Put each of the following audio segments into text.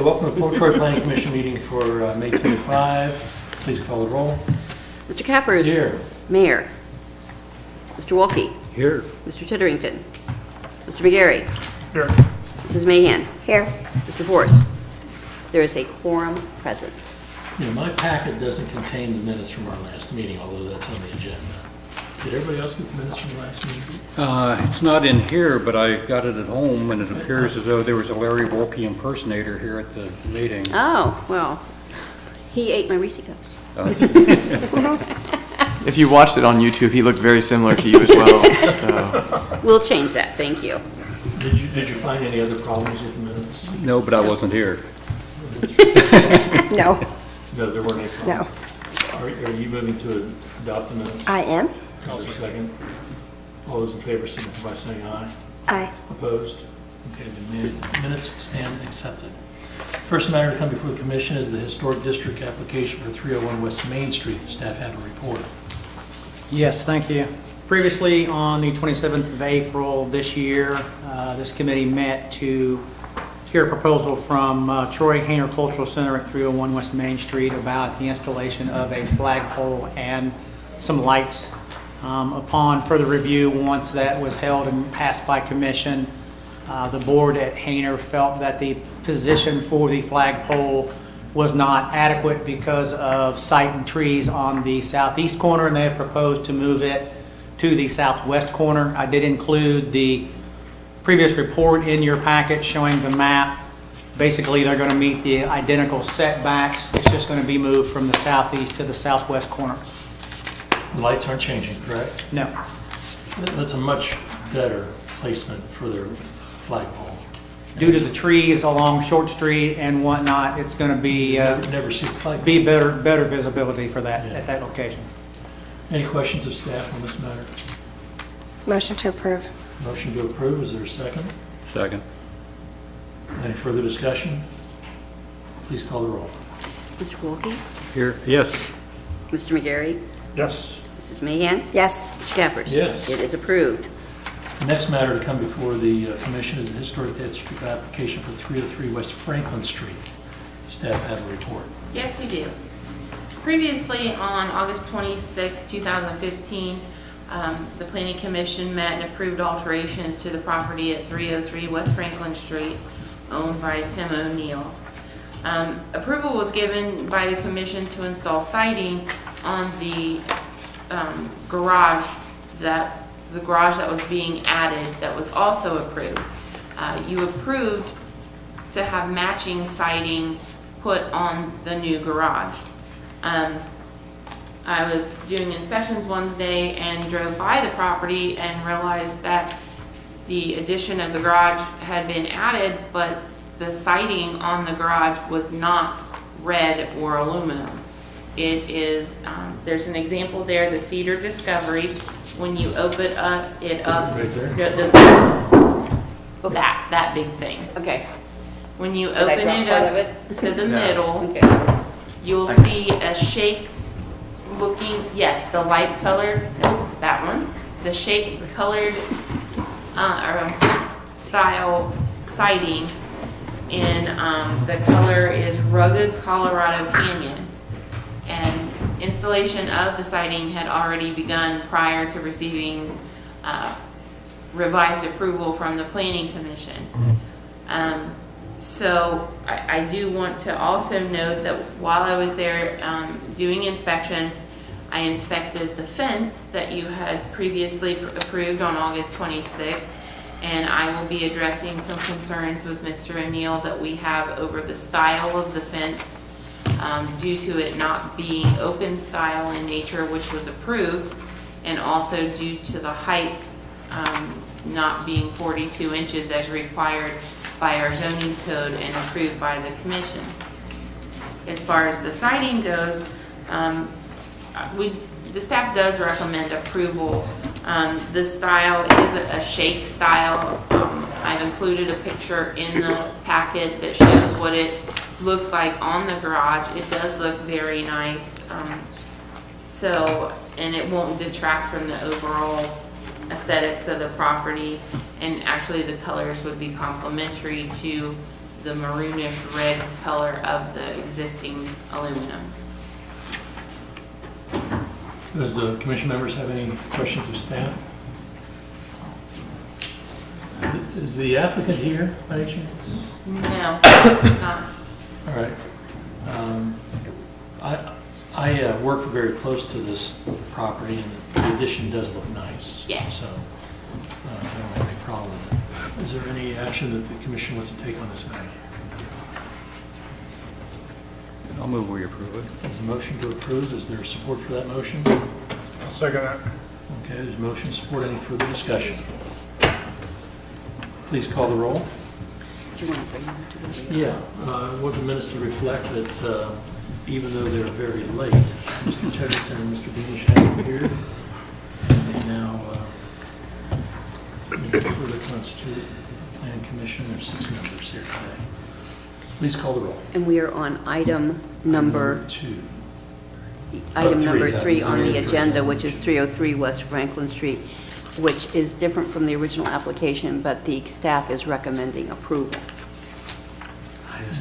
Welcome to Troy Planning Commission meeting for May 25. Please call the roll. Mr. Cappers. Here. Mayor. Mr. Wolke. Here. Mr. Titterington. Mr. McGarry. Here. Mrs. Mahan. Here. Mr. Force. There is a quorum present. You know, my packet doesn't contain the minutes from our last meeting, although that's on the agenda. Did everybody else get the minutes from the last meeting? It's not in here, but I got it at home, and it appears as though there was a Larry Wolke impersonator here at the meeting. Oh, well, he ate my Reese Cups. If you watched it on YouTube, he looked very similar to you as well. So. We'll change that, thank you. Did you find any other problems with the minutes? No, but I wasn't here. No. No, there weren't any No. problems. Are you moving to adopt the minutes? I am. Is there a second? All those in favor signify by saying aye. Aye. Opposed? Okay, the minutes stand accepted. First matter to come before the commission is the Historic District application for 301 West Main Street. The staff have a report. Yes, thank you. Previously, on the 27th of April this year, this committee met to hear a proposal from Troy Hayner Cultural Center at 301 West Main Street about the installation of a flagpole and some lights. Upon further review, once that was held and passed by commission, the board at Hayner felt that the position for the flagpole was not adequate because of site and trees on the southeast corner, and they have proposed to move it to the southwest corner. I did include the previous report in your packet showing the map. Basically, they're going to meet the identical setbacks. It's just going to be moved from the southeast to the southwest corner. The lights aren't changing, correct? No. That's a much better placement for their flagpole. Due to the trees along Short Street and whatnot, it's going to be Never see the flagpole. be better visibility for that Yeah. at that location. Any questions of staff on this matter? Motion to approve. Motion to approve, is there a second? Second. Any further discussion? Please call the roll. Mr. Wolke. Here. Yes. Mr. McGarry. Yes. Mrs. Mahan. Yes. Mr. Cappers. Yes. It is approved. The next matter to come before the commission is the Historic District application for 303 West Franklin Street. Staff have a report. Yes, we do. Previously, on August 26, 2015, the Planning Commission met and approved alterations to the property at 303 West Franklin Street, owned by Tim O'Neill. Approval was given by the Commission to install siding on the garage that was being added that was also approved. You approved to have matching siding put on the new garage. I was doing inspections one day and drove by the property and realized that the addition of the garage had been added, but the siding on the garage was not red or aluminum. It is, there's an example there, the Cedar Discovery. When you open it up, Right there? that big thing. Okay. When you Did I open drop it part up of it? to the middle, Okay. you'll see a shake looking, yes, the light colored, that one, the shake colored style siding, and the color is Rugged Colorado Canyon. And installation of the siding had already begun prior to receiving revised approval from the Planning Commission. So I do want to also note that while I was there doing inspections, I inspected the fence that you had previously approved on August 26th, and I will be addressing some concerns with Mr. O'Neill that we have over the style of the fence due to it not being open style in nature, which was approved, and also due to the height not being 42 inches as required by our zoning code and approved by the commission. As far as the siding goes, the staff does recommend approval. The style is a shake style. I've included a picture in the packet that shows what it looks like on the garage. It does look very nice. And it won't detract from the overall aesthetics of the property, and actually the colors would be complementary to the maroonish red color of the existing aluminum. Does the commission members have any questions of staff? Is the applicant here by any chance? No, it's not. All right. I work very close to this property, and the addition does look nice. Yeah. So I don't have any problem with it. Is there any action that the commission wants to take on this matter? I'll move we approve it. There's a motion to approve. Is there support for that motion? I'll second that. Okay, there's motion support. Any further discussion? Please call the roll. Do you want to bring them to the... Yeah, I want the minutes to reflect that even though they're very late, Mr. Teddington and Mr. Beamish have appeared. And they now further constitute and commission. There's 6 members here today. Please call the roll. And we are on item number 2. Item three, number yeah, 3 on the 303. agenda, which is 303 West Franklin Street, which is different from the original application, but the staff is recommending approval.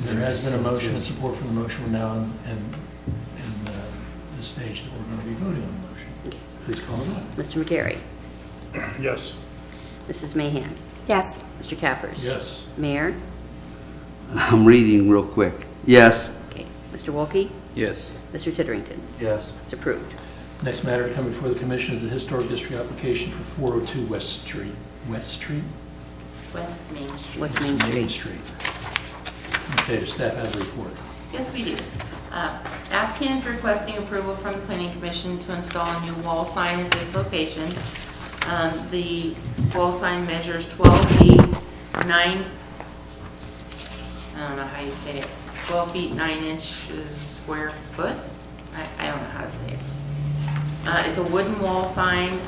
There has been a motion and support for the motion. We're now in the stage that we're going to be voting on the motion. Please call the roll. Mr. McGarry. Yes. Mrs. Mahan. Yes. Mr. Cappers. Yes. Mayor. I'm reading real quick. Yes. Okay. Mr. Wolke. Yes. Mr. Titterington. Yes. It's approved. Next matter to come before the commission is the historic district application for 402 West Street. West Street? West Main Street. West Main Street. Street. Okay, does staff have a report? Yes, we do. Applicant is requesting approval from the planning commission to install a new wall sign at this location. The wall sign measures 12 feet, 9, I don't know how you say it, 12 feet, 9 inches square foot? I don't know how to say it. It's a wooden wall sign.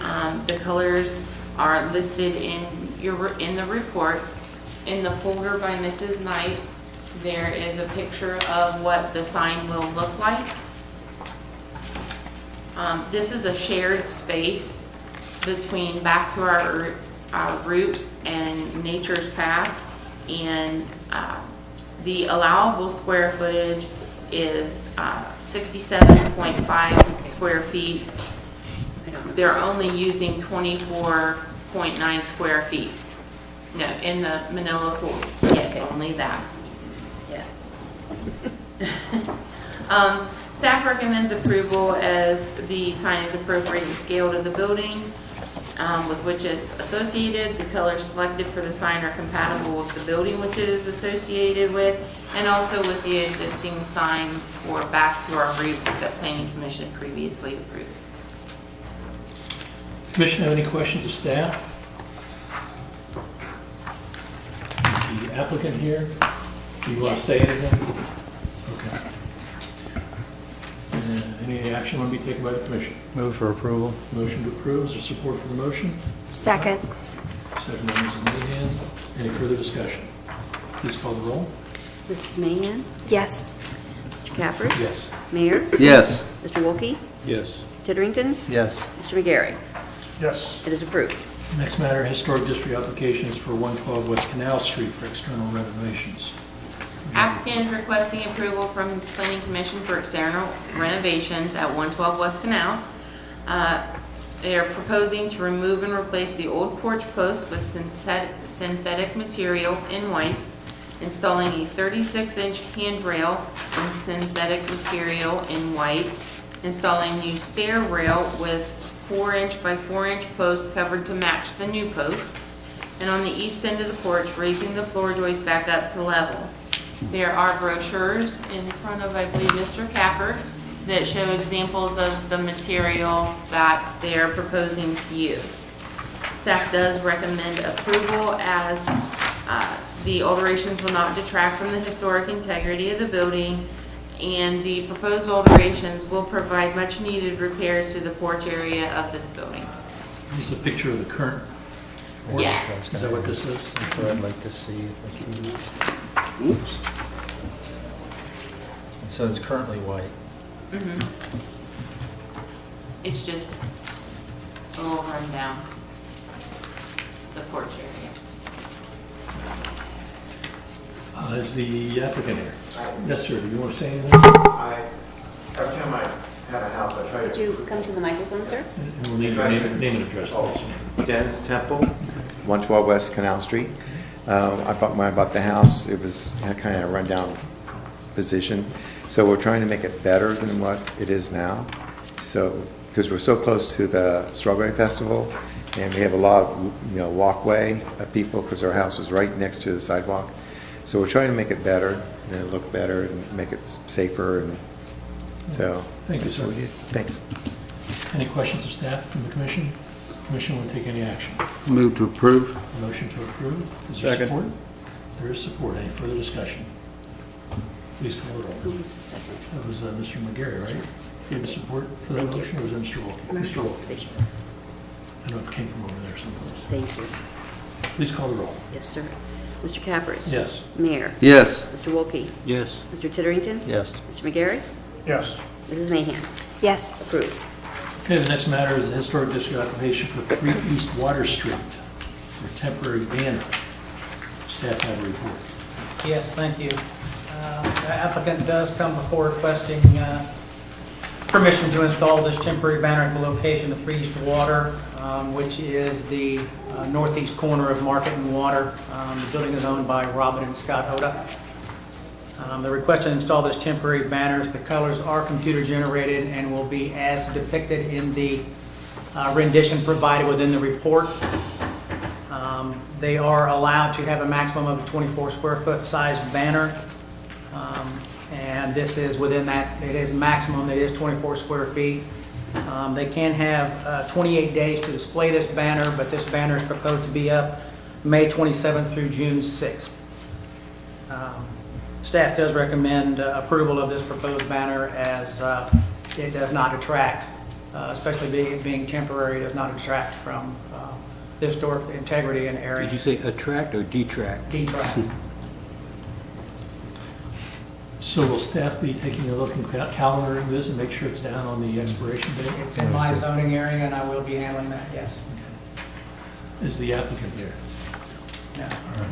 The colors are listed in the report. In the folder by Mrs. Knight, there is a picture of what the sign will look like. This is a shared space between back to our roots and nature's path, and the allowable square footage is 67.5 square feet. They're only using 24.9 square feet. No, in the Manila pool, yeah, only that. Yes. Staff recommends approval as the sign is appropriate in scale to the building with which it's associated. The colors selected for the sign are compatible with the building which it is associated with, and also with the existing sign for back to our roots that Planning Commission previously approved. Commission, have any questions of staff? Is the applicant here? Do you want to say anything? Okay. Any action want to be taken by the commission? Move for approval. Motion to approve. Is there support for the motion? Second. Second by Mrs. Mahan. Any further discussion? Please call the roll. Mrs. Mahan. Yes. Mr. Cappers. Yes. Mayor. Yes. Mr. Wolke. Yes. Titterington. Yes. Mr. McGarry. Yes. It is approved. Next matter, historic district application is for 112 West Canal Street for external renovations. Applicant is requesting approval from the Planning Commission for external renovations at 112 West Canal. They are proposing to remove and replace the old porch post with synthetic material in white, installing a 36-inch handrail in synthetic material in white, installing new stair rail with 4-inch by 4-inch posts covered to match the new post, and on the east end of the porch, raising the floor joist back up to level. There are brochures in front of, I believe, Mr. Capper that show examples of the material that they are proposing to use. Staff does recommend approval as the alterations will not detract from the historic integrity of the building, and the proposed alterations will provide much needed repairs to the porch area of this building. This is a picture of the current, Yes. is that what this is? That's what I'd like to see. Oops. So it's currently white. It's just a little rundown, the porch area. Is the applicant here? Yes, sir. Do you want to say anything? Every time I have a house, I try Would you come to the microphone, sir? And we'll need your name and address, please. Dennis Temple, 112 West Canal Street. When I bought the house, it was kind of a rundown position. So we're trying to make it better than what it is now. So, because we're so close to the Strawberry Festival, and we have a lot of, walkway of people, because our house is right next to the sidewalk. So we're trying to make it better, and look better, and make it safer, and so. Thank you, that's sir. what we did. Thanks. Any questions of staff from the commission? Commission will take any action. Move to approve. Motion to approve. Is there Second. support? There is support. Any further discussion? Please call the roll. Who was the second? That was Mr. McGarry, right? Do you have support for that Thank you. motion, or was it Mr. Wilkie? Mr. Wilkie, Thank you. I know it came from over there someplace. Thank you. Please call the roll. Yes, sir. Mr. Cappers? Yes. Mayor? Yes. Mr. Wolke? Yes. Mr. Titterington? Yes. Mr. McGarry? Yes. Mrs. Mahan? Yes. Approved. Okay, the next matter is the historic district application for 3 East Water Street for temporary banner. Staff have a report. Yes, thank you. The applicant does come before requesting permission to install this temporary banner at the location of 3 East Water, which is the northeast corner of Market and Water. The building is owned by Robin and Scott Oda. The request to install this temporary banners, the colors are computer generated and will be as depicted in the rendition provided within the report. They are allowed to have a maximum of a 24 square foot size banner. And this is within that, it is maximum, it is 24 square feet. They can have 28 days to display this banner, but this banner is proposed to be up May 27th through June 6th. Staff does recommend approval of this proposed banner as it does not detract, especially being temporary, does not detract from the historic integrity and area. Did you say attract or detract? Detract. So will staff be taking a look and calendaring this and make sure it's down on the expiration date? It's in my zoning area and I will be handling that, yes. Is the applicant here? No. All right.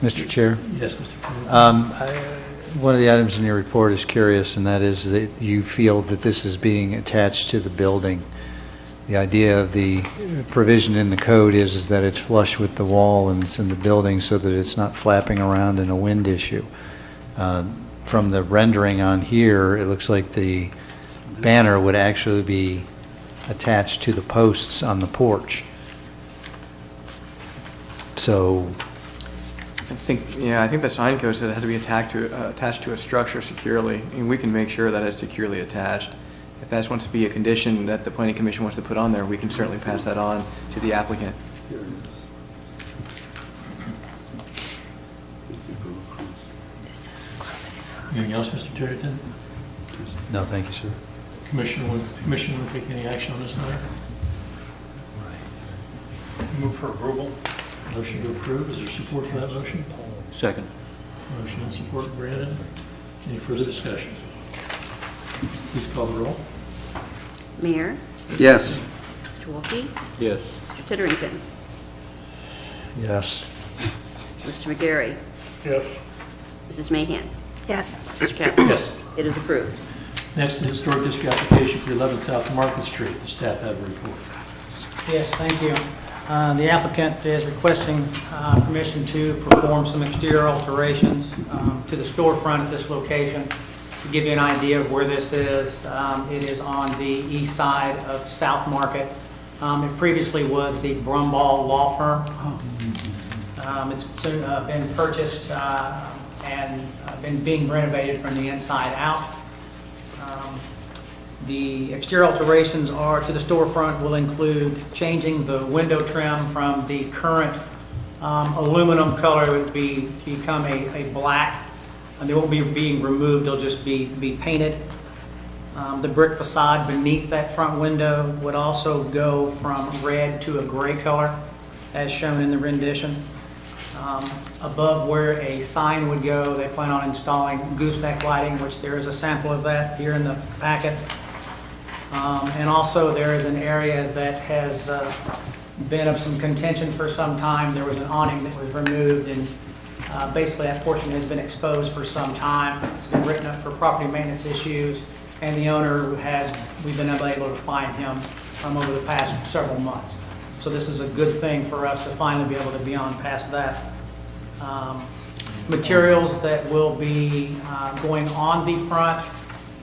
Mr. Chair, Yes, Mr. Chairman. one of the items in your report is curious, and that is that you feel that this is being attached to the building. The idea of the provision in the code is that it's flush with the wall and it's in the building so that it's not flapping around in a wind issue. From the rendering on here, it looks like the banner would actually be attached to the posts on the porch. So, I think the sign code says it has to be attached to a structure securely, and we can make sure that it's securely attached. If that wants to be a condition that the planning commission wants to put on there, we can certainly pass that on to the applicant. Anything else, Mr. Terrington? no, thank you, sir. Commission will take any action on this matter? Move for approval. Motion to approve. Is there support for that motion? Second. Motion and support granted. Any further discussion? Please call the roll. Mayor? Yes. Mr. Wolke? Yes. Mr. Titterington? Yes. Mr. McGarry? Yes. Mrs. Mahan? Yes. Mr. Cappers? Yes. It is approved. Next, the historic district application for 11 South Market Street. The staff have a report. Yes, thank you. The applicant is requesting permission to perform some exterior alterations to the storefront at this location. To give you an idea of where this is, it is on the east side of South Market. It previously was the Brumball Law Firm. It's soon been purchased and been being renovated from the inside out. The exterior alterations are to the storefront will include changing the window trim from the current aluminum color. It would become a black, and they won't be being removed, they'll just be painted. The brick facade beneath that front window would also go from red to a gray color, as shown in the rendition. Above where a sign would go, they plan on installing gooseneck lighting, which there is a sample of that here in the packet. And also there is an area that has been of some contention for some time. There was an awning that was removed, and Basically, that portion has been exposed for some time. It's been written up for property maintenance issues, and the owner we've been unable to find him over the past several months. So this is a good thing for us to finally be able to be on past that. Materials that will be going on the front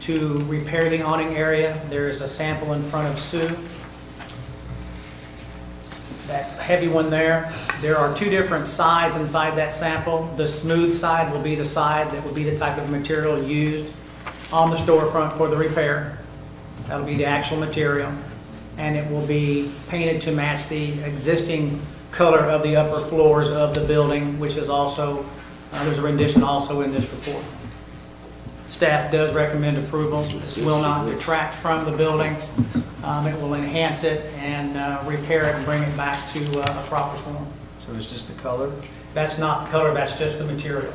to repair the awning area. There is a sample in front of Sue. That heavy one there. There are two different sides inside that sample. The smooth side will be the side that will be the type of material used on the storefront for the repair. That'll be the actual material. And it will be painted to match the existing color of the upper floors of the building, which is also, there's a rendition also in this report. Staff does recommend approval. This will not detract from the building. It will enhance it and repair it and bring it back to a proper form. So is this the color? That's not the color, that's just the material.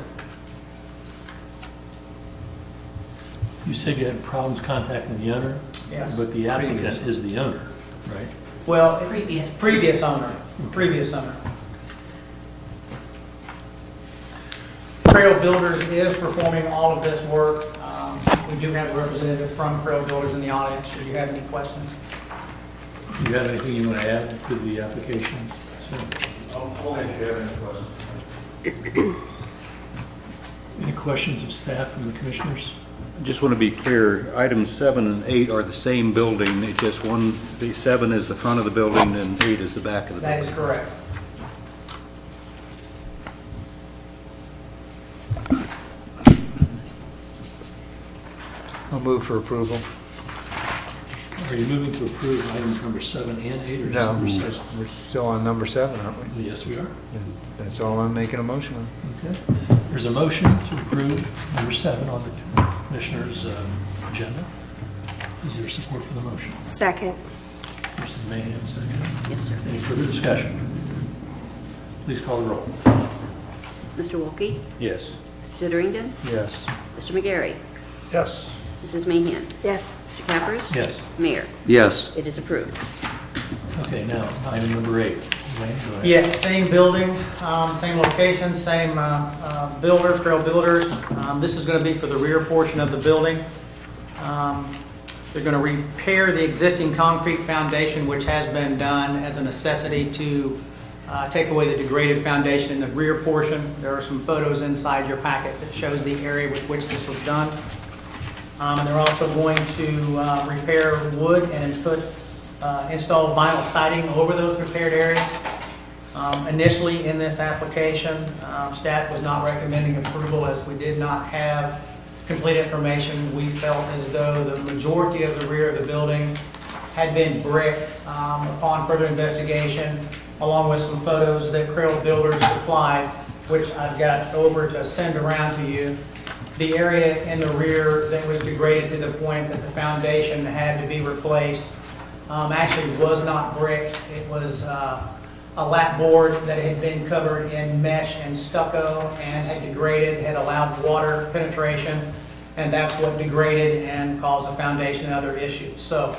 You said you had problems contacting the owner? Yes. But the applicant is the owner, right? Well, Previous owner. Crail Builders is performing all of this work. We do have a representative from Crail Builders in the audience, should you have any questions. Do you have anything you want to add to the application? Only if you have any questions. Any questions of staff from the commissioners? Just want to be clear, items 7 and 8 are the same building, it's just the 7 is the front of the building and 8 is the back of the That building. is correct. I'll move for approval. Are you moving to approve items number 7 and 8, or just No, number 7? we're still on number 7, aren't we? Yes, we are. And that's all I'm making a motion on. Okay. There's a motion to approve number 7 on the commissioner's agenda. Is there support for the motion? Second. Mrs. Mahan, second. Yes, sir. Any further discussion? Please call the roll. Mr. Wolke? Yes. Mr. Titterington? Yes. Mr. McGarry? Yes. Mrs. Mahan? Yes. Mr. Cappers? Yes. Mayor? Yes. It is approved. Okay, now, item number 8. Wayne, go ahead. Yes, same building, same location, same builder, Trail Builders. This is going to be for the rear portion of the building. They're going to repair the existing concrete foundation, which has been done as a necessity to take away the degraded foundation in the rear portion. There are some photos inside your packet that shows the area with which this was done. And they're also going to repair wood and install vinyl siding over those repaired areas. Initially in this application, staff was not recommending approval as we did not have complete information. We felt as though the majority of the rear of the building had been brick. Upon further investigation, along with some photos that Crail Builders supplied, which I've got over to send around to you, the area in the rear that was degraded to the point that the foundation had to be replaced actually was not brick. It was a lap board that had been covered in mesh and stucco and had degraded, had allowed water penetration, and that's what degraded and caused the foundation and other issues. So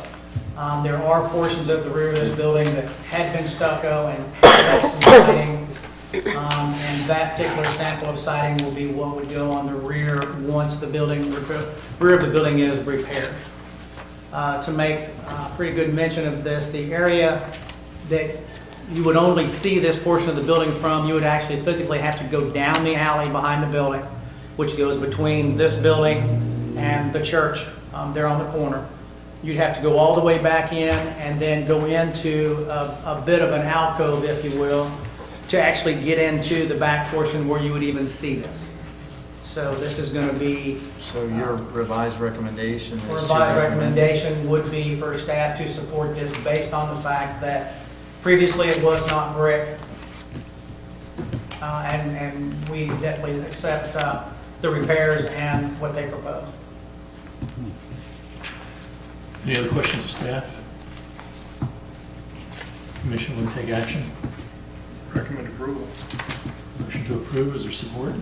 there are portions of the rear of this building that had been stucco and had some siding, and that particular sample of siding will be what would go on the rear once the rear of the building is repaired. To make pretty good mention of this, the area that you would only see this portion of the building from, you would actually physically have to go down the alley behind the building, which goes between this building and the church there on the corner. You'd have to go all the way back in and then go into a bit of an alcove, if you will, to actually get into the back portion where you would even see this. So this is going to be... So your revised recommendation is to Revised recommend- recommendation would be for staff to support this based on the fact that previously it was not brick. And we definitely accept the repairs and what they propose. Any other questions of staff? Commission want to take action? Recommend approval. Motion to approve, is there support?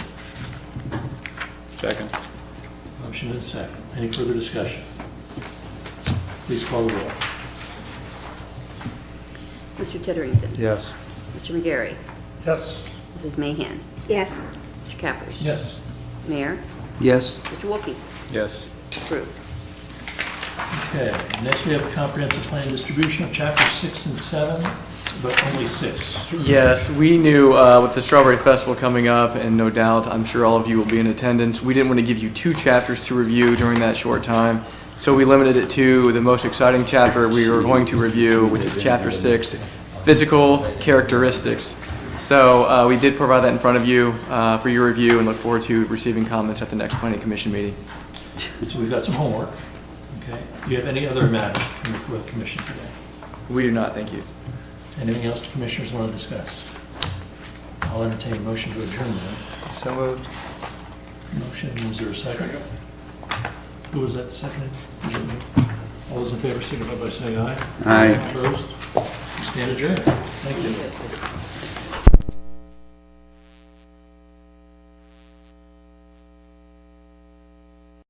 Second. Motion is second. Any further discussion? Please call the roll. Mr. Titterington? Yes. Mr. McGarry? Yes. Mrs. Mahan? Yes. Mr. Cappers. Yes. Mayor, Yes. Mr. Wolke. Yes. Approved. Okay, next we have a comprehensive plan distribution of chapter 6 and 7, but only 6. Yes, we knew with the Strawberry Festival coming up, and no doubt, I'm sure all of you will be in attendance, we didn't want to give you 2 chapters to review during that short time, so we limited it to the most exciting chapter we were going to review, which is Chapter 6, Physical Characteristics. So we did provide that in front of you for your review, and look forward to receiving comments at the next Planning Commission meeting. So we've got some homework. Okay. Do you have any other matters coming before the commission today? We do not, thank you. Anything else the commissioners want to discuss? I'll entertain a motion to adjourn then. So moved. Motion, is there a second? Who was that seconded? Was it me? All those in favor signify by saying aye. Aye. Opposed? Stand adjourned. Thank you.